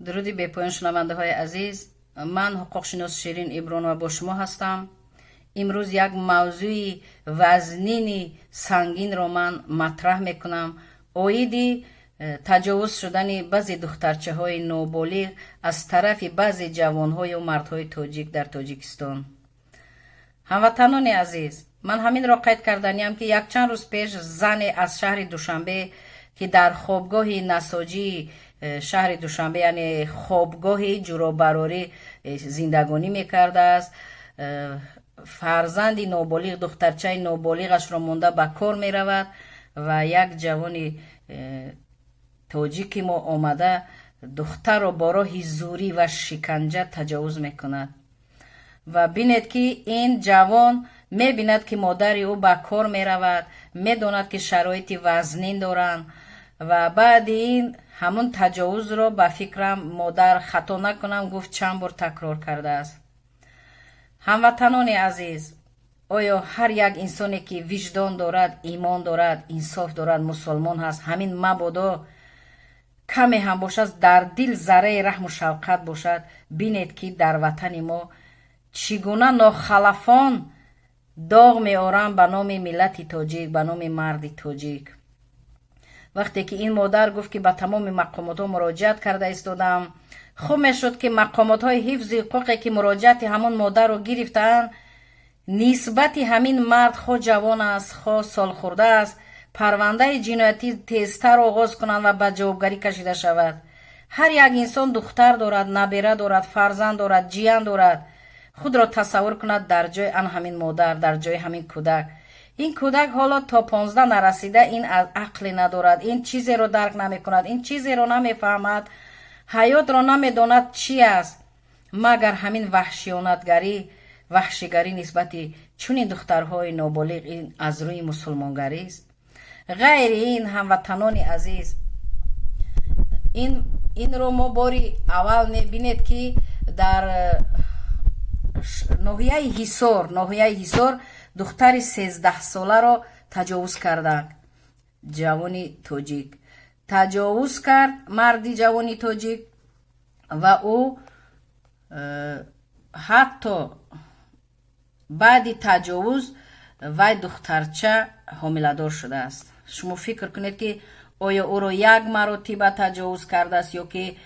درودی به پایان شنونده های عزیز. من حقوقشناس شیرین ابرانова با شما هستم. امروز یک موضوع وزنین سنگین را من مطرح میکنم. اویدی تجاوز شدن بعضی دخترچه های نوبالغ از طرف بعضی جوان های و مرد های تاجیک در تاجیکستان. هموطنان عزیز، من همین را قید کردنیم که یک چند روز پیش زن از شهر دوشنبه که در خوابگاه نساجی شهر دوشنبه یعنی خوابگاه جورابراری زندگانی میکرده است، فرزند نوبالغ دخترچه نوبالغش را مونده به کار میرود و یک جوان تاجیکی ما آمده دختر را با راه زوری و شکنجه تجاوز میکند و بینید که این جوان میبیند که مادر او به کار میرود، میداند که شرایط وزنین دارند و بعد این همون تجاوز رو به فکرم مادر خطا نکنم گفت چند بار تکرار کرده است. هموطنان عزیز، آیا هر یک انسانی که وجدان دارد، ایمان دارد، انصاف دارد، مسلمان هست، همین مبادا کمی هم باشد در دل ذره رحم و شفقت باشد، بینید که در وطن ما چگونه ناخلفان داغ می آرند به نام ملت تاجیک، به نام مرد تاجیک. وقتی که این مادر گفت که به تمام مقامات ها مراجعت کرده ایستادم، خوب می شد که مقامات های حفظ حقوقی که مراجعت همون مادر رو گرفتن نسبت همین مرد خود جوان است، خود سال خورده است، پرونده جنایتی تیزتر آغاز کنند و به جوابگری کشیده شود. هر یک انسان دختر دارد، نبیره دارد، فرزند دارد، جیان دارد. خود را تصور کند در جای آن همین مادر، در جای همین کودک. این کودک حالا تا 15 نرسیده، این از عقل ندارد، این چیزی رو درک نمی کند، این چیزی رو نمی فهمد، حیات رو نمی داند چی است مگر همین وحشیگری نسبت چون دخترهای نابالغ. این از روی مسلمانگری است. غیر این هموطنان عزیز، این رو ما باری اول میبینید که در ناحیه حصار دختر 13 ساله را تجاوز کردند. جوانی تاجیک تجاوز کرد، مردی جوانی تاجیک، و او حتی بعد تجاوز وی دخترچه حامله‌دار شده است. شما فکر کنید که آیا او را یک مرتبه تجاوز کرده است یا که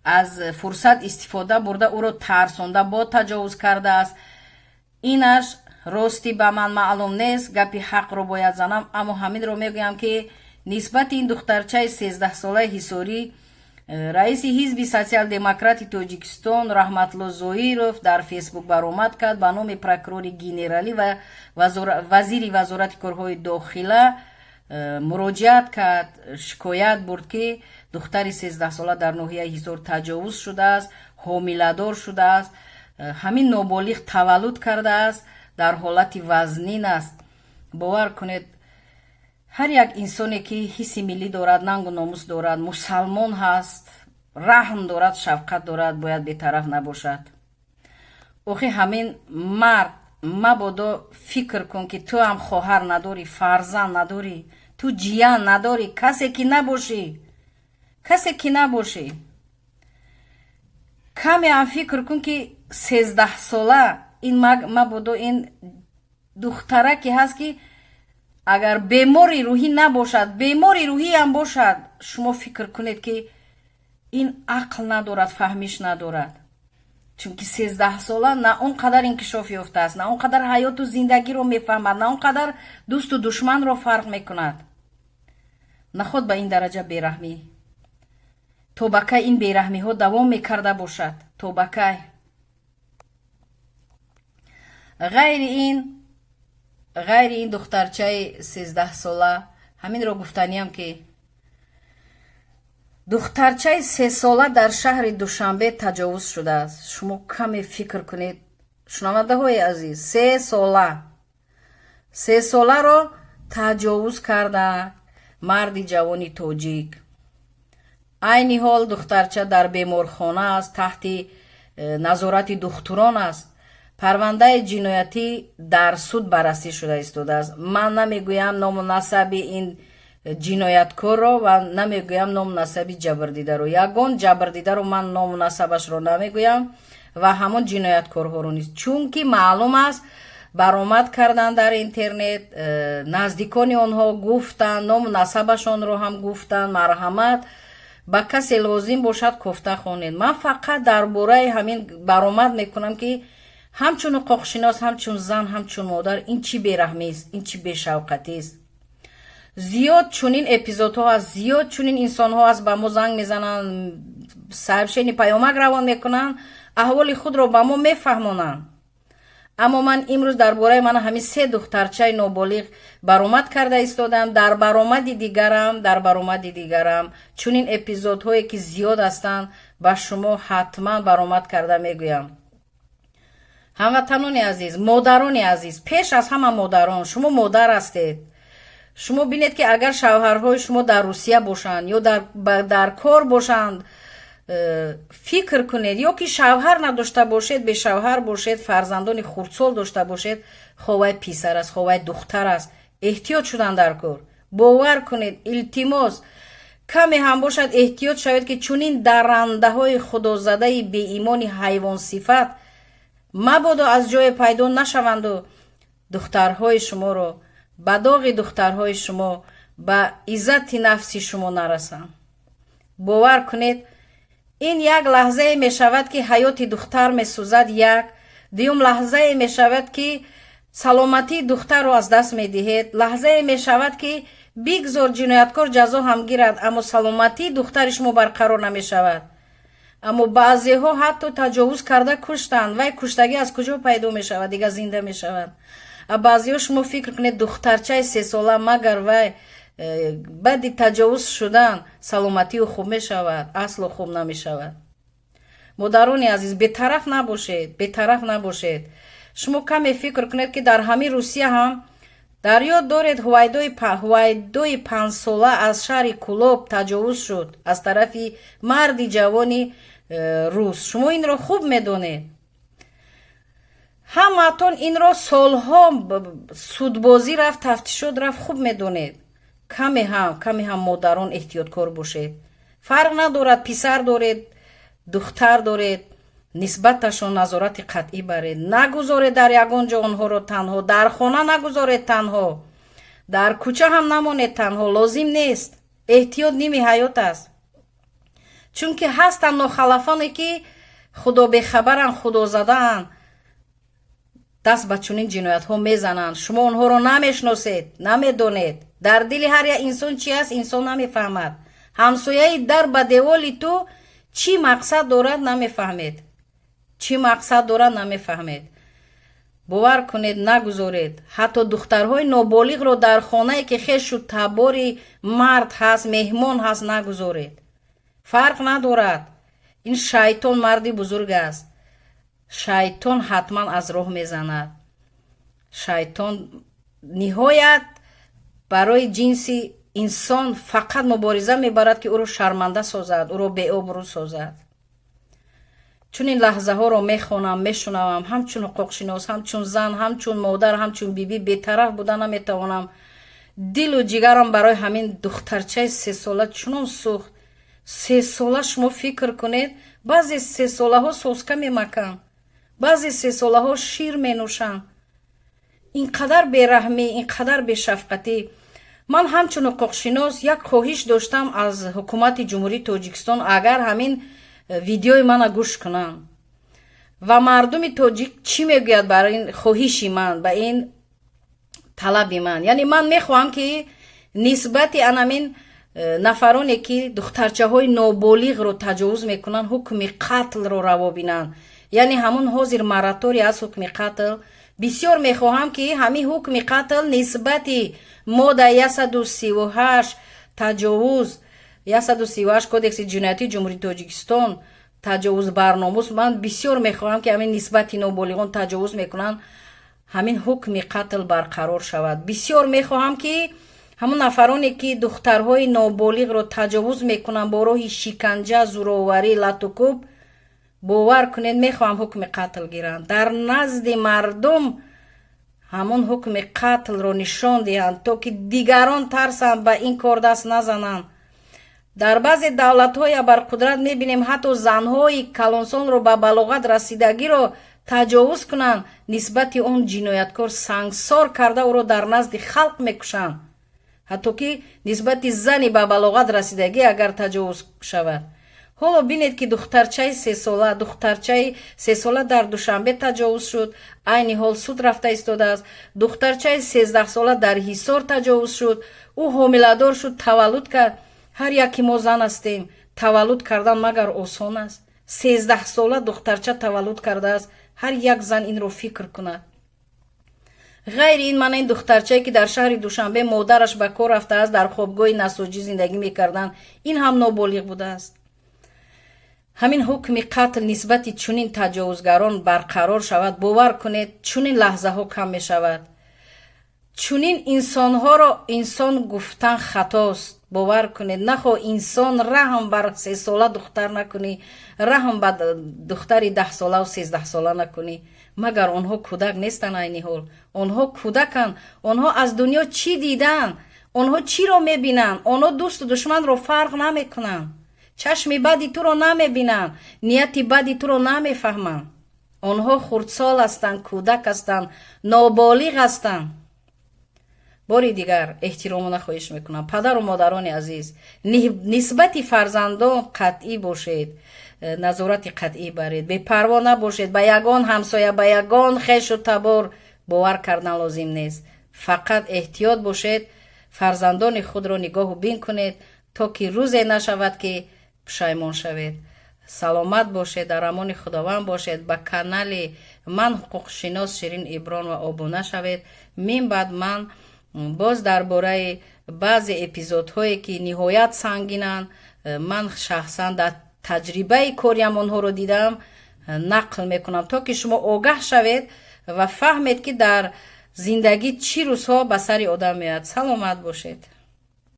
از فرصت استفاده برده او را ترسانده با تجاوز کرده است. اینش راستی به من معلوم نیست، گپی حق رو باید زنم، اما همین رو میگویم که نسبت این دخترچه 13 ساله حصاری رئیس حزب سوسیال دموکرات تاجیکستان رحمت الله ظاهرов در فیسبوک برآمد کرد، به نام پروکورور گنرالی و وزیر وزارت کارهای داخله مراجعت کرد، شکایت برد که دختر 13 ساله در ناحیه حصار تجاوز شده است، حامله‌دار شده است، همین نابالغ تولد کرده است، در حالت وزنین است. باور کنید هر یک انسانی که حس ملی دارد، ننگ و ناموس دارد، مسلمان هست، رحم دارد، شفقت دارد، باید بی‌طرف نباشد. آخه همین مرد مبادا فکر کن که تو هم خواهر نداری، فرزند نداری، تو جیان نداری، کسی که نباشی. کمی هم فکر کن که 13 ساله این مبادا این دختره که هست که اگر بیماری روحی نباشد، بیماری روحی هم باشد، شما فکر کنید که این عقل ندارد، فهمیش ندارد. چون که 13 ساله نه اونقدر انکشاف یافته است، نه اونقدر حیات و زندگی رو میفهمد، نه اونقدر دوست و دشمن رو فرق میکند. نه خود به این درجه بیرحمی. تو بکه این بیرحمی ها دوام میکرده باشد، تو بکه. غیر این دخترچه 13 ساله، همین رو گفتنیم که دخترچه 3 ساله در شهر دوشنبه تجاوز شده است. شما کمی فکر کنید شنونده های عزیز، 3 ساله رو تجاوز کرده مردی جوانی تاجیک. عین حال دخترچه در بیمارخانه است، تحت نظارت دکتران است. پرونده جنایتی در سود بررسی شده ایستاده است. من نمیگویم نام و نسب این ҷинояткорро ва намегӯям ном насаби ҷабрдидаро. Ягон ҷабрдидаро ман ному насабашро намегӯям ва ҳамон ҷинояткорҳоро низ, чунки маълум аст баромад кардан дар интернет, наздикони онҳо гуфтанд, ному насабашонро ҳам гуфтанд. Марҳамат, ба касе лозим бошад кофта хонед. Ман фақат дар бораи ҳамин баромад мекунам ки ҳамчун ҳуқуқшинос, ҳамчун зан, ҳамчун модар, ин чӣ бераҳмист, ин чӣ бешавқатист. зиёд чунин эпизодҳо аст, зиёд чунин инсонҳо аст ба мо занг мезананд, сообщени паёмак равон мекунанд, аҳволи худро ба мо мефаҳмонанд. аммо ман имрӯз дар бораи мана ҳамин 3 духтарчаи ноболиғ баромад карда истодам. Дар баромади дигарам чунин эпизодҳое ки зиёд ҳастанд ба шумо ҳатман баромад карда мегӯям. ҳамватанони азиз, модарони азиз, пеш аз ҳама модарон, шумо модар ҳастед. шумо бинед ки агар шавҳарҳои шумо дар Русия бошанд ё дар кор бошанд, фикр кунед, ё ки шавҳар надошта бошед, бешавҳар бошед, фарзандони хурдсол дошта бошед, ховай писар аст, ховай духтар аст, эҳтиёт шудан дар кор. бовар кунед, илтимос каме ҳам бошад эҳтиёт шавед ки чунин даррандаҳои худозадаи беимони ҳайвонсифат мабодо аз ҷое пайдо нашаванду духтарҳои шуморо, ба доғи духтарҳои шумо, ба иззати нафси шумо нарасанд. бовар кунед, ин як лаҳзае мешавад ки ҳаёти духтар месӯзад, як дуюм лаҳзае мешавад ки саломатии духтарро аз даст медиҳед, лаҳзае мешавад ки бигзор ҷинояткор ҷазо ҳам гирад, аммо саломатии духтари шумо барқарор намешавад. аммо баъзеҳо ҳатто таҷовуз карда куштанд. вай куштагӣ аз куҷо пайдо мешавад, дигар зинда мешавад. баъзеҳо шумо фикр кунед, духтарчаи 3 сола магар вай баъди таҷовуз шудан саломатиу хуб мешавад? асло хуб намешавад. модарони азиз, бетараф набошед. шумо каме фикр кунед ки дар ҳамин Русия ҳам дар ёд доред ҳувайдои 5 сола аз шаҳри Кулоб таҷовуз шуд аз тарафи марди ҷавони рус. шумо инро хуб медонед. ҳаматон инро солҳо судбозӣ рафт, тафтишот рафт, хуб медонед. каме ҳам модарон эҳтиёткор бошед. фарқ надорад писар доред, духтар доред, нисбаташон назорати қатъӣ баред. нагузоред дар ягон ҷо онҳоро танҳо, дар хона нагузоред танҳо, дар кӯча ҳам намонед танҳо. лозим нест. эҳтиёт ними ҳаёт аст. чунки ҳастанд нохалафоне ки худобехабаранд, худозадаанд, даст ба чунин ҷиноятҳо мезананд. шумо онҳоро намешносед, намедонед. дар дили ҳар як инсон чӣ аст, инсон намефаҳмад. ҳамсояи дар ба деволи ту чӣ мақсад дорад намефаҳмед. бовар кунед, нагузоред ҳатто духтарҳои ноболиғро дар хонае ки хешу табори мард ҳаст, меҳмон ҳаст, нагузоред. фарқ надорад. ин шайтон марди бузург аст. шайтон ҳатман аз роҳ мезанад. шайтон ниҳоят барои ҷинси инсон фақат мубориза мебарад ки ӯро шарманда созад, ӯро беобрӯ созад. чунин лаҳзаҳоро мехонам, мешунавам. ҳамчун ҳуқуқшинос, ҳамчун зан, ҳамчун модар, ҳамчун биби бетараф буда наметавонам. дилу ҷигарам барои ҳамин духтарчаи 3 сола чунон сӯхт. 3 сола шумо фикр кунед, баъзе 3 солаҳо соска мемаканд, баъзе 3 солаҳо шир менӯшанд. инқадар бераҳмӣ, инқадар бешафқатӣ. ман ҳамчун ҳуқуқшинос як хоҳиш доштам аз ҳукумати ҷумҳурии Тоҷикистон, агар ҳамин видеои мана гӯш кунанд ва мардуми тоҷик чӣ мегӯяд барои ин хоҳиши ман, ба ин талаби ман. яъне ман мехоҳам ки нисбати анамин нафароне ки духтарчаҳои ноболиғро таҷовуз мекунанд ҳукми қатлро раво бинанд. яъне ҳамун ҳозир маратори аз ҳукми қатл. бисёр мехоҳам ки ҳамин ҳукми қатл нисбати модда 138 таҷовуз 138 кодекси ҷиноятии ҷумҳурии Тоҷикистон таҷовуз барномус. ман бисёр мехоҳам ки ҳамин нисбати ноболиғон таҷовуз мекунанд, ҳамин ҳукми қатл барқарор шавад. бисёр мехоҳам ки ҳамон нафароне ки духтарҳои ноболиғро таҷовуз мекунанд бо роҳи шиканҷа, зӯроварӣ, латукуб, бовар кунед, мехоҳам ҳукми қатл гиранд. дар назди мардум ҳамон ҳукми қатлро нишон диҳанд, то ки дигарон тарсанд ба ин кор даст назананд. дар баъзе давлатҳои абарқудрат мебинем ҳатто занҳои калонсонро ба балоғат расидагиро таҷовуз кунанд, нисбати он ҷинояткор сангсор карда ӯро дар назди халқ мекушанд. ҳатто ки нисбати зани ба балоғат расидагӣ агар таҷовуз шавад. ҳоло бинед ки духтарчаи 3 сола дар Душанбе таҷовуз шуд, айни ҳол суд рафта истодааст. духтарчаи 13 сола дар Ҳисор таҷовуз шуд, ӯ ҳомиладор шуд, таваллуд кард. ҳар яки мо зан ҳастем, таваллуд кардан магар осон аст? 13 сола духтарча таваллуд кардааст, ҳар як зан инро фикр кунад. ғайри ин мана ин духтарчае ки дар шаҳри Душанбе модараш ба кор рафтааст, дар хобгоҳи насоҷӣ зиндагӣ мекарданд, ин ҳам ноболиғ будааст. ҳамин ҳукми қатл нисбати чунин таҷовузгарон барқарор шавад, бовар кунед, чунин лаҳзаҳо кам мешавад. чунин инсонҳоро инсон гуфтан хатост. бовар кунед, нахо инсон раҳм бар 3 сола духтар накунӣ, раҳм ба духтари 10 сола 13 сола накунӣ. магар онҳо кӯдак нестанд? айни ҳол онҳо кӯдаканд. онҳо аз дунё чӣ диданд? онҳо чиро мебинанд? онҳо дӯсту душманро фарқ намекунанд. чашми бади туро намебинанд, нияти бади туро намефаҳманд. онҳо хурдсол ҳастанд, кӯдак ҳастанд, ноболиғ ҳастанд. бори дигар эҳтиромона хоҳиш мекунам. падару модарони азиз, нисбати фарзандон қатъӣ бошед, назорати қатъӣ баред, бепарво набошед. ба ягон ҳамсоя, ба ягон хешу табор бовар кардан лозим нест. фақат эҳтиёт бошед, фарзандони худро нигоҳу бин кунед, то ки рӯзе нашавад ки пушаймон шавед. саломат бошед, дар амони худованд бошед. ба канали ман ҳуқуқшинос Ширин Иброн ва обуна шавед. мин баъд ман боз дар бораи баъзе эпизодҳое ки ниҳоят сангинанд, ман шахсан дар таҷрибаи кориам онҳоро дидам, нақл мекунам, то ки шумо огаҳ шавед ва фаҳмед ки дар зиндагӣ чӣ рӯзҳо ба сари одам меояд. саломат бошед.